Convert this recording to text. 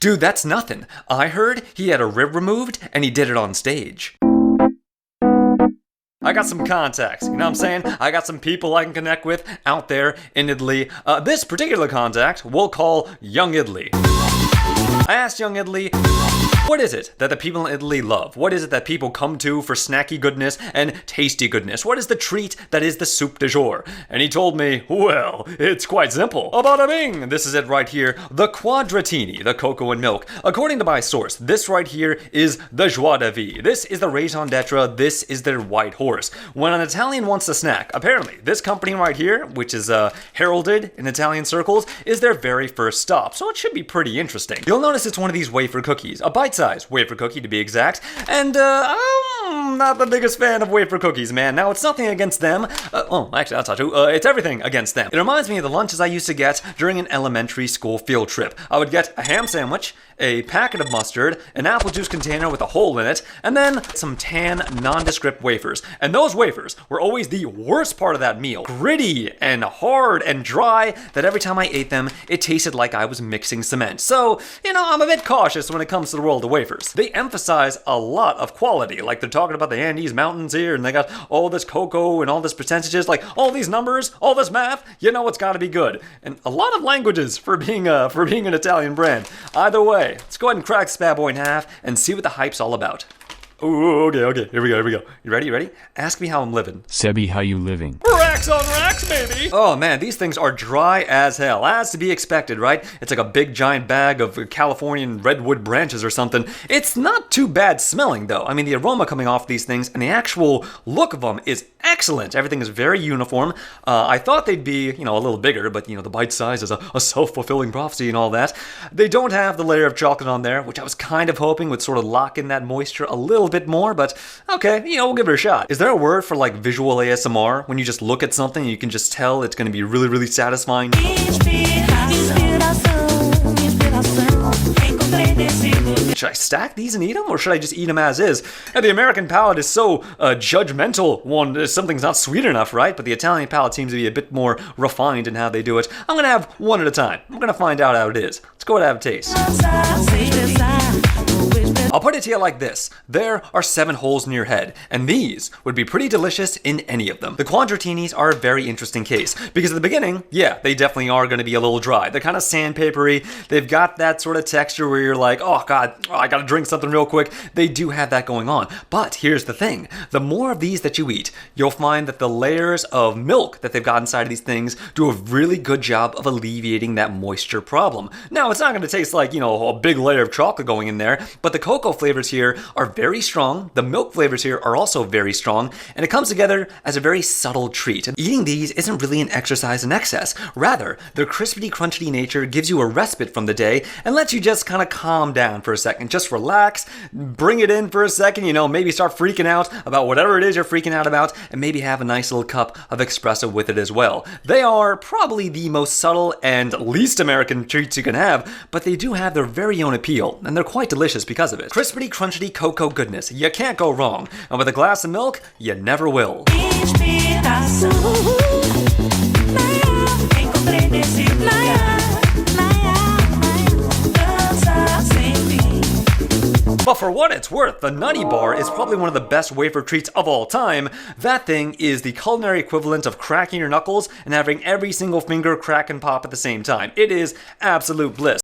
Dude, that's nothing. I heard he had a rib removed and he did it on stage. I got some contacts, you know what I'm saying? I got some people I can connect with out there in Italy. This particular contact we'll call Young Italy. I asked Young Italy, what is it that the people in Italy love? What is it that people come to for snacky goodness and tasty goodness? What is the treat that is the soup du jour? And he told me, well, it's quite simple. Bada bing! This is it right here, the Quadratini, the cocoa and milk. According to my source, this right here is the joie de vivre. This is the raison d'etre. This is their white horse. When an Italian wants a snack, apparently this company right here, which is heralded in Italian circles, is their very first stop. So it should be pretty interesting. You'll notice it's one of these wafer cookies, a bite-sized wafer cookie to be exact, and I'm not the biggest fan of wafer cookies, man. Now, it's nothing against them. Actually, that's not true. It's everything against them. It reminds me of the lunches I used to get during an elementary school field trip. I would get a ham sandwich, a packet of mustard, an apple juice container with a hole in it, and then some tan, nondescript wafers. And those wafers were always the worst part of that meal. Gritty and hard and dry that every time I ate them, it tasted like I was mixing cement. So, you know, I'm a bit cautious when it comes to the world of wafers. They emphasize a lot of quality, like they're talking about the Andes Mountains here, and they got all this cocoa and all this percentages, like all these numbers, all this math, you know it's gotta be good. And a lot of languages for being an Italian brand. Either way, let's go ahead and crack this bad boy in half and see what the hype's all about. Ooh, okay, here we go. You ready? Ask me how I'm living. Sebi, how you living? Racks on racks, baby! Oh man, these things are dry as hell, as to be expected, right? It's like a big giant bag of Californian redwood branches or something. It's not too bad smelling though. I mean, the aroma coming off these things and the actual look of them is excellent. Everything is very uniform. I thought they'd be, you know, a little bigger, but you know, the bite size is a self-fulfilling prophecy and all that. They don't have the layer of chocolate on there, which I was kind of hoping would sort of lock in that moisture a little bit more, but okay, you know, we'll give it a shot. Is there a word for like visual ASMR when you just look at something and you can just tell it's going to be really, really satisfying? Should I stack these and eat them, or should I just eat them as is? And the American palate is so judgmental when something's not sweet enough, right? But the Italian palate seems to be a bit more refined in how they do it. I'm gonna have one at a time. I'm gonna find out how it is. Let's go ahead and have a taste. I'll put it to you like this. There are 7 holes in your head, and these would be pretty delicious in any of them. The Quadratinis are a very interesting case, because at the beginning, yeah, they definitely are going to be a little dry. They're kind of sandpapery. They've got that sort of texture where you're like, oh god, I gotta drink something real quick. They do have that going on. But here's the thing. The more of these that you eat, you'll find that the layers of milk that they've got inside of these things do a really good job of alleviating that moisture problem. Now, it's not going to taste like, you know, a big layer of chocolate going in there, but the cocoa flavors here are very strong. The milk flavors here are also very strong, and it comes together as a very subtle treat. And eating these isn't really an exercise in excess. Rather, their crispity, crunchy nature gives you a respite from the day and lets you just kind of calm down for a second. Just relax, bring it in for a second, you know, maybe start freaking out about whatever it is you're freaking out about, and maybe have a nice little cup of espresso with it as well. They are probably the most subtle and least American treats you can have, but they do have their very own appeal, and they're quite delicious because of it. Crispity, crunchy cocoa goodness. You can't go wrong. And with a glass of milk, you never will. But for what it's worth, the Nutty Bar is probably one of the best wafer treats of all time. That thing is the culinary equivalent of cracking your knuckles and having every single finger crack and pop at the same time. It is absolute bliss.